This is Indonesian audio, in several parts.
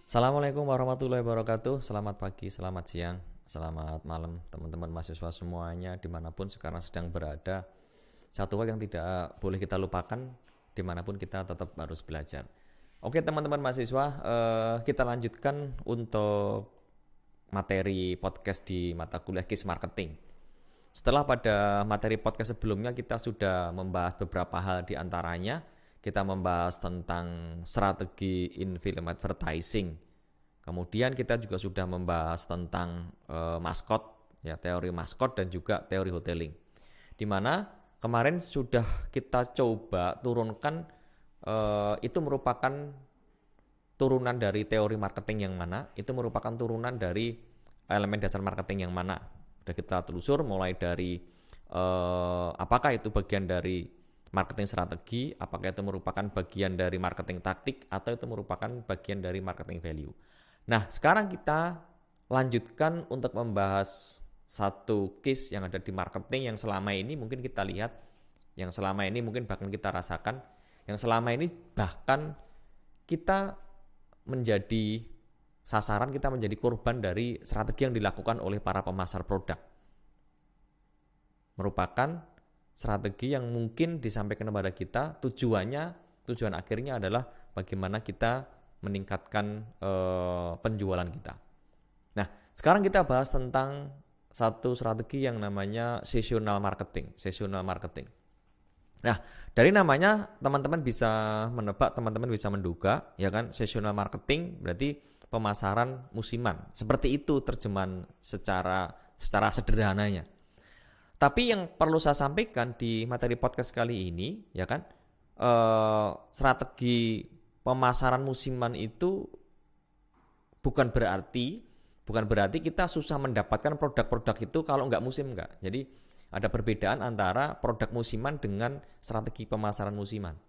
Assalamualaikum warahmatullahi wabarakatuh. Selamat pagi, selamat siang, selamat malam teman-teman mahasiswa semuanya dimanapun sekarang sedang berada. Satu hal yang tidak boleh kita lupakan, dimanapun kita tetap harus belajar. Oke teman-teman mahasiswa, kita lanjutkan untuk materi podcast di mata kuliah KIS Marketing. Setelah pada materi podcast sebelumnya kita sudah membahas beberapa hal, di antaranya kita membahas tentang strategi in film advertising. Kemudian kita juga sudah membahas tentang maskot, ya, teori maskot dan juga teori hoteling. Di mana kemarin sudah kita coba turunkan itu merupakan turunan dari teori marketing yang mana, itu merupakan turunan dari elemen dasar marketing yang mana. Sudah kita telusur mulai dari apakah itu bagian dari marketing strategi, apakah itu merupakan bagian dari marketing taktik, atau itu merupakan bagian dari marketing value. Nah, sekarang kita lanjutkan untuk membahas satu case yang ada di marketing yang selama ini mungkin kita lihat, yang selama ini mungkin bahkan kita rasakan, yang selama ini bahkan kita menjadi sasaran, kita menjadi korban dari strategi yang dilakukan oleh para pemasar produk. Merupakan strategi yang mungkin disampaikan kepada kita, tujuan akhirnya adalah bagaimana kita meningkatkan penjualan kita. Nah, sekarang kita bahas tentang satu strategi yang namanya seasonal marketing. Nah, dari namanya teman-teman bisa menebak, teman-teman bisa menduga, ya kan? Seasonal marketing berarti pemasaran musiman. Seperti itu terjemahan secara sederhananya. Tapi yang perlu saya sampaikan di materi podcast kali ini, ya kan, strategi pemasaran musiman itu bukan berarti kita susah mendapatkan produk-produk itu kalau nggak musim, nggak. Jadi ada perbedaan antara produk musiman dengan strategi pemasaran musiman.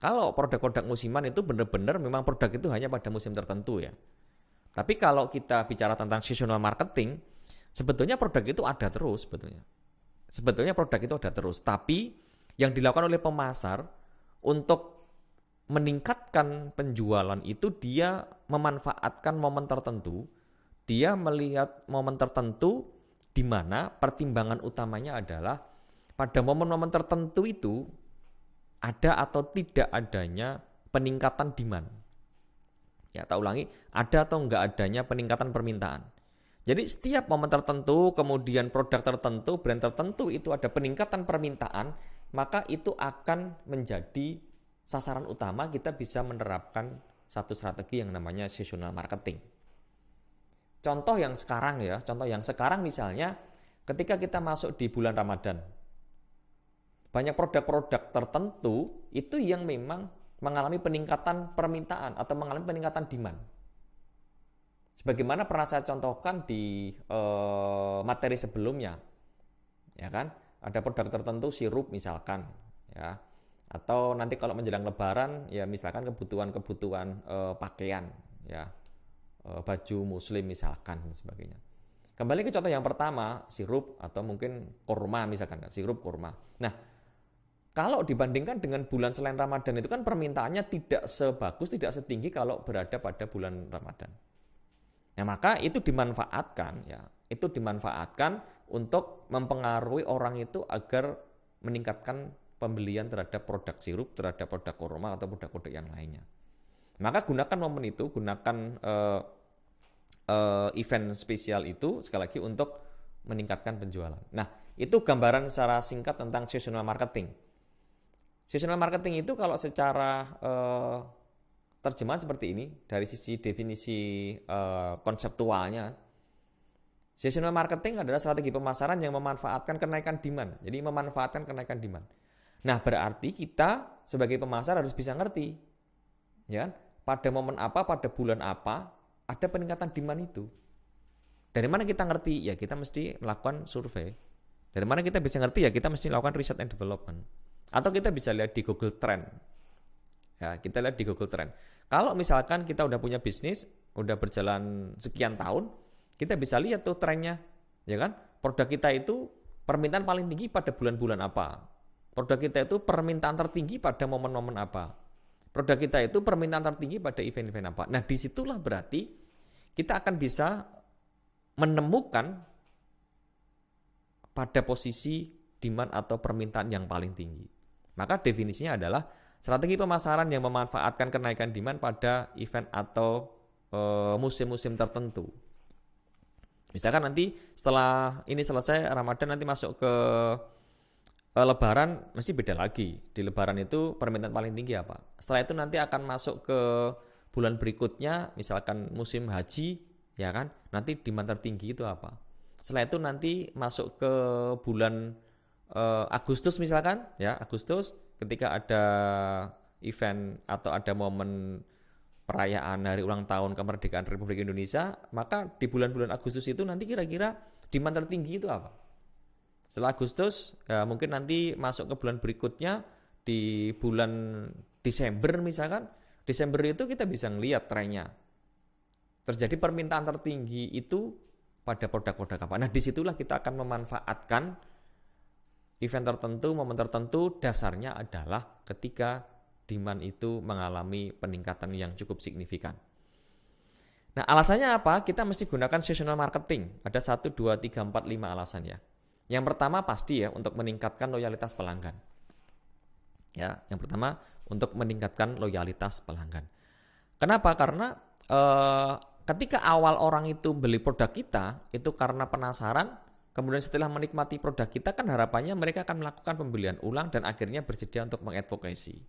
Kalau produk-produk musiman itu benar-benar memang produk itu hanya pada musim tertentu ya. Tapi kalau kita bicara tentang seasonal marketing, sebetulnya produk itu ada terus sebetulnya. Produk itu ada terus, tapi yang dilakukan oleh pemasar untuk meningkatkan penjualan itu dia memanfaatkan momen tertentu, dia melihat momen tertentu di mana pertimbangan utamanya adalah pada momen-momen tertentu itu ada atau tidak adanya peningkatan demand. Ya, tak ulangi, ada atau enggak adanya peningkatan permintaan. Jadi setiap momen tertentu, kemudian produk tertentu, brand tertentu itu ada peningkatan permintaan, maka itu akan menjadi sasaran utama kita bisa menerapkan satu strategi yang namanya seasonal marketing. Contoh yang sekarang misalnya ketika kita masuk di bulan Ramadan, banyak produk-produk tertentu itu yang memang mengalami peningkatan permintaan atau mengalami peningkatan demand. Sebagaimana pernah saya contohkan di materi sebelumnya, ya kan, ada produk tertentu sirup misalkan, ya, atau nanti kalau menjelang Lebaran, ya misalkan kebutuhan pakaian, ya, baju Muslim misalkan dan sebagainya. Kembali ke contoh yang pertama, sirup atau mungkin kurma misalkan, sirup kurma. Nah, kalau dibandingkan dengan bulan selain Ramadan itu kan permintaannya tidak sebagus, tidak setinggi kalau berada pada bulan Ramadan. Nah, maka itu dimanfaatkan untuk mempengaruhi orang itu agar meningkatkan pembelian terhadap produk sirup, terhadap produk kurma atau produk-produk yang lainnya. Maka gunakan momen itu, gunakan event spesial itu sekali lagi untuk meningkatkan penjualan. Nah, itu gambaran secara singkat tentang seasonal marketing. Seasonal marketing itu kalau secara terjemahan seperti ini, dari sisi definisi konseptualnya, seasonal marketing adalah strategi pemasaran yang memanfaatkan kenaikan demand. Jadi memanfaatkan kenaikan demand. Nah, berarti kita sebagai pemasar harus bisa ngerti, ya, pada momen apa, pada bulan apa, ada peningkatan demand itu. Dari mana kita ngerti? Ya kita mesti melakukan survei. Dari mana kita bisa ngerti? Ya kita mesti melakukan research and development. Atau kita bisa lihat di Google Trend. Ya, kita lihat di Google Trend. Kalau misalkan kita udah punya bisnis, udah berjalan sekian tahun, kita bisa lihat tuh trennya, ya kan? Produk kita itu permintaan paling tinggi pada bulan-bulan apa? Produk kita itu permintaan tertinggi pada momen-momen apa? produk kita itu permintaan tertinggi pada event-event apa. Nah, disitulah berarti kita akan bisa menemukan pada posisi demand atau permintaan yang paling tinggi. Maka definisinya adalah strategi pemasaran yang memanfaatkan kenaikan demand pada event atau musim-musim tertentu. Misalkan nanti setelah ini selesai Ramadan, nanti masuk ke Lebaran, mesti beda lagi. Di Lebaran itu permintaan paling tinggi apa? Setelah itu nanti akan masuk ke bulan berikutnya, misalkan musim haji, ya kan? Nanti demand tertinggi itu apa? Setelah itu nanti masuk ke bulan Agustus misalkan, ya Agustus, ketika ada event atau ada momen perayaan hari ulang tahun kemerdekaan Republik Indonesia, maka di bulan-bulan Agustus itu nanti kira-kira demand tertinggi itu apa? Setelah Agustus, ya mungkin nanti masuk ke bulan berikutnya di bulan Desember misalkan. Desember itu kita bisa ngelihat trennya. Terjadi permintaan tertinggi itu pada produk-produk apa. Nah, disitulah kita akan memanfaatkan event tertentu, momen tertentu, dasarnya adalah ketika demand itu mengalami peningkatan yang cukup signifikan. Nah, alasannya apa? Kita mesti gunakan seasonal marketing. Ada 1, 2, 3, 4, 5 alasannya. Yang pertama pasti ya untuk meningkatkan loyalitas pelanggan. Ya, yang pertama untuk meningkatkan loyalitas pelanggan. Kenapa? Karena ketika awal orang itu beli produk kita, itu karena penasaran, kemudian setelah menikmati produk kita kan harapannya mereka akan melakukan pembelian ulang dan akhirnya bersedia untuk mengadvokasi.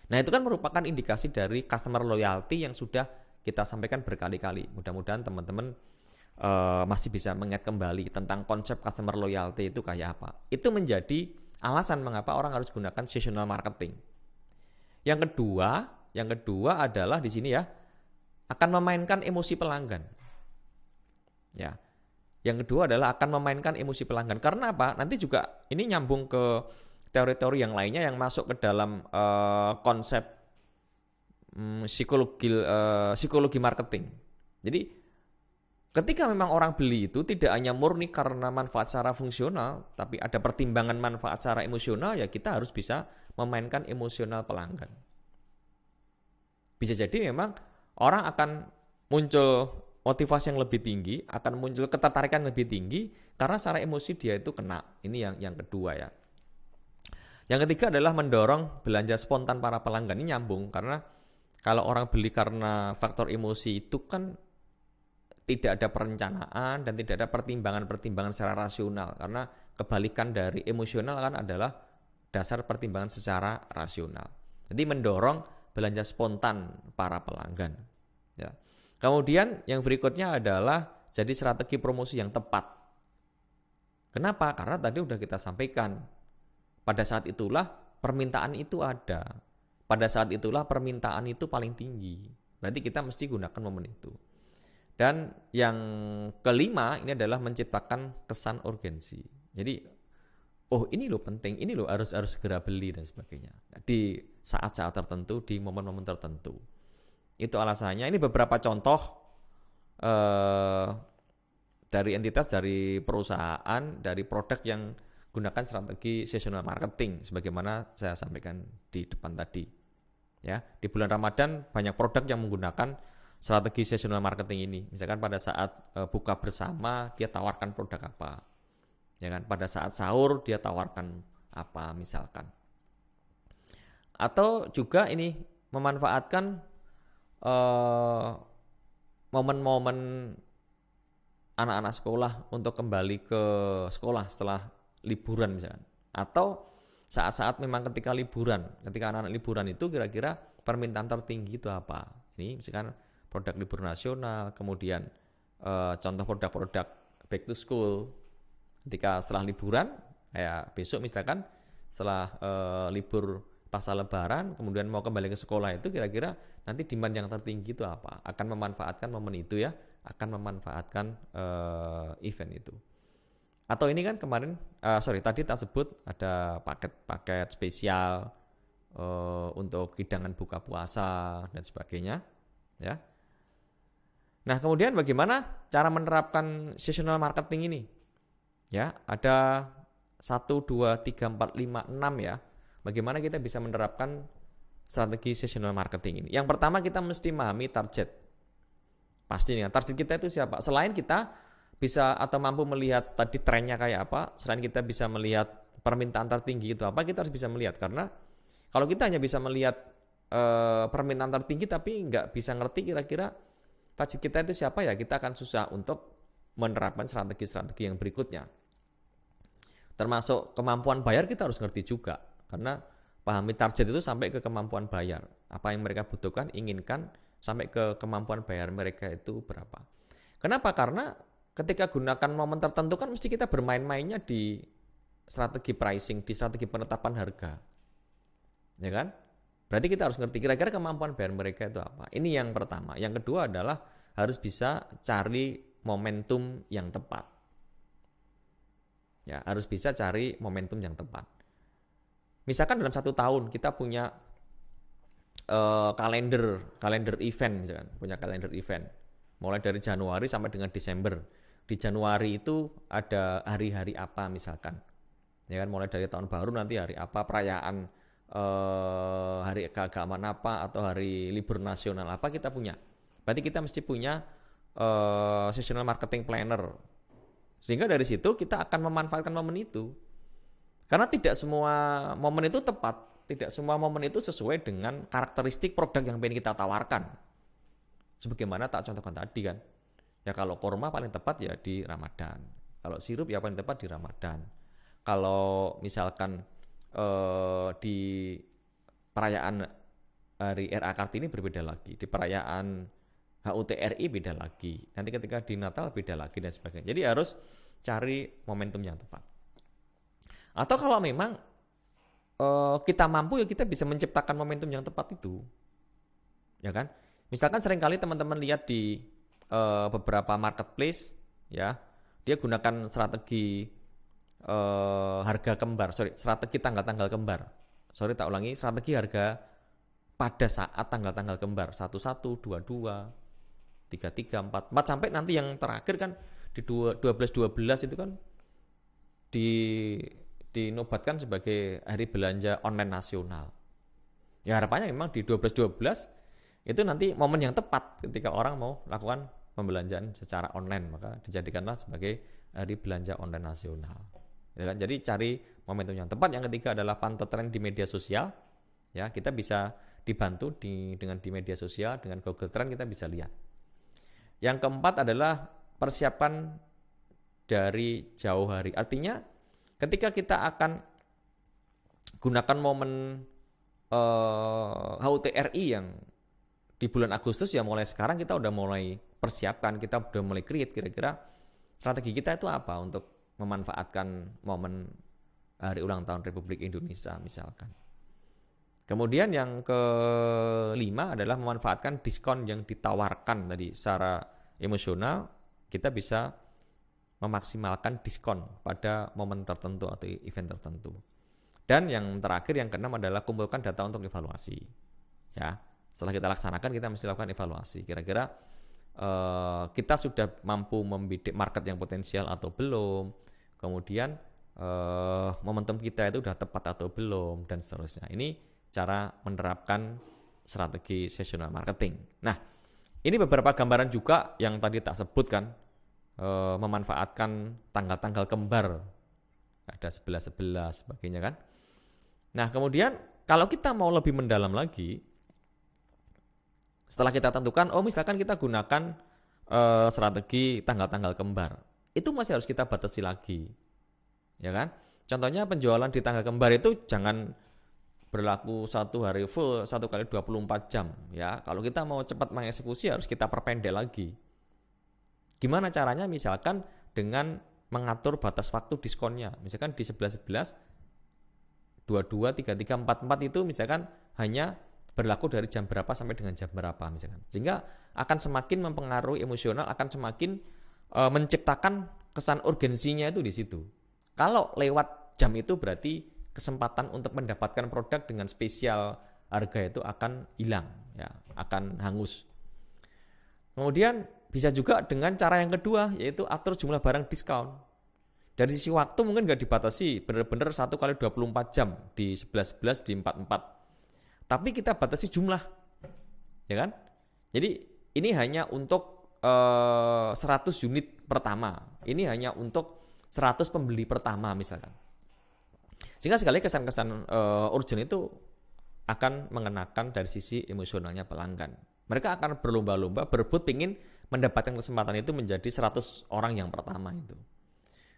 Nah, itu kan merupakan indikasi dari customer loyalty yang sudah kita sampaikan berkali-kali. Mudah-mudahan teman-teman masih bisa mengingat kembali tentang konsep customer loyalty itu kayak apa. Itu menjadi alasan mengapa orang harus gunakan seasonal marketing. Yang kedua adalah di sini ya, akan memainkan emosi pelanggan. Ya. Yang kedua adalah akan memainkan emosi pelanggan. Karena apa? Nanti juga ini nyambung ke teori-teori yang lainnya yang masuk ke dalam konsep psikologi marketing. Jadi ketika memang orang beli itu tidak hanya murni karena manfaat secara fungsional, tapi ada pertimbangan manfaat secara emosional, ya kita harus bisa memainkan emosional pelanggan. Bisa jadi memang orang akan muncul motivasi yang lebih tinggi, akan muncul ketertarikan lebih tinggi karena secara emosi dia itu kena. Ini yang kedua ya. Yang ketiga adalah mendorong belanja spontan para pelanggan. Ini nyambung karena kalau orang beli karena faktor emosi itu kan tidak ada perencanaan dan tidak ada pertimbangan-pertimbangan secara rasional. Karena kebalikan dari emosional kan adalah dasar pertimbangan secara rasional. Jadi mendorong belanja spontan para pelanggan. Ya. Kemudian yang berikutnya adalah jadi strategi promosi yang tepat. Kenapa? Karena tadi udah kita sampaikan. Pada saat itulah permintaan itu ada. Pada saat itulah permintaan itu paling tinggi. Berarti kita mesti gunakan momen itu. Dan yang kelima ini adalah menciptakan kesan urgensi. Jadi, oh ini loh penting, ini loh harus segera beli dan sebagainya. Di saat-saat tertentu, di momen-momen tertentu. Itu alasannya. Ini beberapa contoh dari entitas, dari perusahaan, dari produk yang gunakan strategi seasonal marketing sebagaimana saya sampaikan di depan tadi. Ya, di bulan Ramadan banyak produk yang menggunakan strategi seasonal marketing ini. Misalkan pada saat buka bersama dia tawarkan produk apa. Ya kan, pada saat sahur dia tawarkan apa misalkan. Atau juga ini memanfaatkan momen-momen anak-anak sekolah untuk kembali ke sekolah setelah liburan misalkan, atau saat-saat memang ketika liburan, ketika anak-anak liburan itu kira-kira permintaan tertinggi itu apa? Ini misalkan produk libur nasional, kemudian contoh produk-produk back to school ketika setelah liburan, kayak besok misalkan setelah libur pasca lebaran, kemudian mau kembali ke sekolah itu kira-kira nanti demand yang tertinggi itu apa? Akan memanfaatkan momen itu ya, akan memanfaatkan event itu. Atau ini kan kemarin, tadi tak sebut ada paket-paket spesial untuk hidangan buka puasa dan sebagainya, ya. Nah, kemudian bagaimana cara menerapkan seasonal marketing ini? Ya, ada 1, 2, 3, 4, 5, 6 ya. Bagaimana kita bisa menerapkan strategi seasonal marketing ini? Yang pertama kita mesti memahami target. Pasti nih, target kita itu siapa? Selain kita bisa atau mampu melihat tadi trennya kayak apa, selain kita bisa melihat permintaan tertinggi itu apa, kita harus bisa melihat. Karena kalau kita hanya bisa melihat permintaan tertinggi tapi nggak bisa ngerti kira-kira target kita itu siapa, ya kita akan susah untuk menerapkan strategi-strategi yang berikutnya. Termasuk kemampuan bayar kita harus ngerti juga. Karena pahami target itu sampai ke kemampuan bayar. Apa yang mereka butuhkan, inginkan, sampai ke kemampuan bayar mereka itu berapa. Kenapa? Karena ketika gunakan momen tertentu kan mesti kita bermain-mainnya di strategi pricing, di strategi penetapan harga. Ya kan? Berarti kita harus ngerti kira-kira kemampuan bayar mereka itu apa. Ini yang pertama. Yang kedua adalah harus bisa cari momentum yang tepat. Ya, harus bisa cari momentum yang tepat. Misalkan dalam 1 tahun kita punya kalender event, misalkan punya kalender event mulai dari Januari sampai dengan Desember. Di Januari itu ada hari-hari apa misalkan, ya kan, mulai dari tahun baru nanti hari apa, perayaan hari keagamaan apa, atau hari libur nasional apa kita punya. Berarti kita mesti punya seasonal marketing planner, sehingga dari situ kita akan memanfaatkan momen itu. Karena tidak semua momen itu tepat. Tidak semua momen itu sesuai dengan karakteristik produk yang ingin kita tawarkan. Sebagaimana tak contohkan tadi kan. Ya kalau kurma paling tepat ya di Ramadan. Kalau sirup ya paling tepat di Ramadan. Kalau misalkan di perayaan hari RA Kartini berbeda lagi. Di perayaan HUT RI beda lagi. Nanti ketika di Natal beda lagi dan sebagainya. Jadi harus cari momentum yang tepat. Atau kalau memang kita mampu, ya kita bisa menciptakan momentum yang tepat itu, ya kan? Misalkan seringkali teman-teman lihat di beberapa marketplace, ya, dia gunakan strategi harga kembar, strategi tanggal-tanggal kembar. Tak ulangi, strategi harga pada saat tanggal-tanggal kembar 11, 22, 33, 44 sampai nanti yang terakhir kan di 12 itu kan dinobatkan sebagai hari belanja online nasional. Ya harapannya memang di 12.12 itu nanti momen yang tepat ketika orang mau lakukan pembelanjaan secara online, maka dijadikanlah sebagai hari belanja online nasional. Ya kan? Jadi cari momentum yang tepat. Yang ketiga adalah pantau tren di media sosial. Ya, kita bisa dibantu dengan di media sosial, dengan Google Trend kita bisa lihat. Yang keempat adalah persiapan dari jauh hari. Artinya ketika kita akan gunakan momen HUT RI yang di bulan Agustus, ya mulai sekarang kita udah mulai persiapkan, kita udah mulai create kira-kira strategi kita itu apa untuk memanfaatkan momen hari ulang tahun Republik Indonesia misalkan. Kemudian yang kelima adalah memanfaatkan diskon yang ditawarkan tadi secara emosional, kita bisa memaksimalkan diskon pada momen tertentu atau event tertentu. Dan yang terakhir, yang keenam adalah kumpulkan data untuk evaluasi. Ya, setelah kita laksanakan kita mesti lakukan evaluasi. Kira-kira kita sudah mampu membidik market yang potensial atau belum. Kemudian momentum kita itu sudah tepat atau belum, dan seterusnya. Ini cara menerapkan strategi seasonal marketing. Nah, ini beberapa gambaran juga yang tadi tak sebutkan. Memanfaatkan tanggal-tanggal kembar, ada 11-11 sebagainya kan. Nah kemudian kalau kita mau lebih mendalam lagi, setelah kita tentukan, misalkan kita gunakan strategi tanggal-tanggal kembar, itu masih harus kita batasi lagi, ya kan. Contohnya penjualan di tanggal kembar itu jangan berlaku 1 hari full 1 kali 24 jam ya. Kalau kita mau cepat mengeksekusi harus kita perpendek lagi. Gimana caranya? Misalkan dengan mengatur batas waktu diskonnya. Misalkan di 11-11, 22, 33, 44 itu misalkan hanya berlaku dari jam berapa sampai dengan jam berapa misalkan. Sehingga akan semakin mempengaruhi emosional, akan semakin menciptakan kesan urgensinya itu di situ. Kalau lewat jam itu berarti kesempatan untuk mendapatkan produk dengan spesial harga itu akan hilang, ya, akan hangus. Kemudian bisa juga dengan cara yang kedua, yaitu atur jumlah barang diskon. Dari sisi waktu mungkin nggak dibatasi, benar-benar 1 kali 24 jam di 11-11, di 44. tapi kita batasi jumlah, ya kan? Jadi ini hanya untuk 100 unit pertama, ini hanya untuk 100 pembeli pertama misalkan. Sehingga sekali kesan-kesan urgent itu akan mengenakan dari sisi emosionalnya pelanggan. Mereka akan berlomba-lomba berebut pingin mendapatkan kesempatan itu menjadi 100 orang yang pertama itu.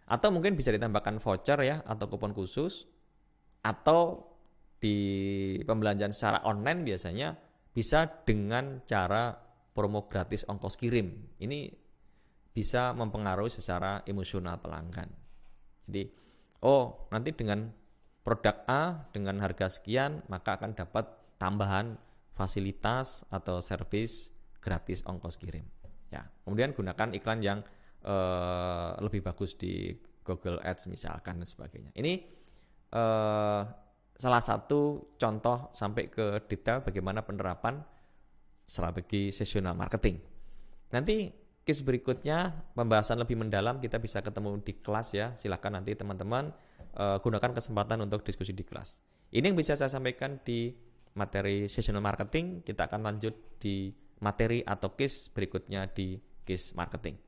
Atau mungkin bisa ditambahkan voucher ya, atau kupon khusus, atau di pembelanjaan secara online biasanya bisa dengan cara promo gratis ongkos kirim. Ini bisa mempengaruhi secara emosional pelanggan. Jadi, nanti dengan produk A dengan harga sekian, maka akan dapat tambahan fasilitas atau servis gratis ongkos kirim. Ya, kemudian gunakan iklan yang lebih bagus di Google Ads misalkan dan sebagainya. Ini salah satu contoh sampai ke detail bagaimana penerapan strategi seasonal marketing. Nanti case berikutnya pembahasan lebih mendalam kita bisa ketemu di kelas ya. Silakan nanti teman-teman gunakan kesempatan untuk diskusi di kelas. Ini yang bisa saya sampaikan di materi seasonal marketing. Kita akan lanjut di materi atau case berikutnya di case marketing.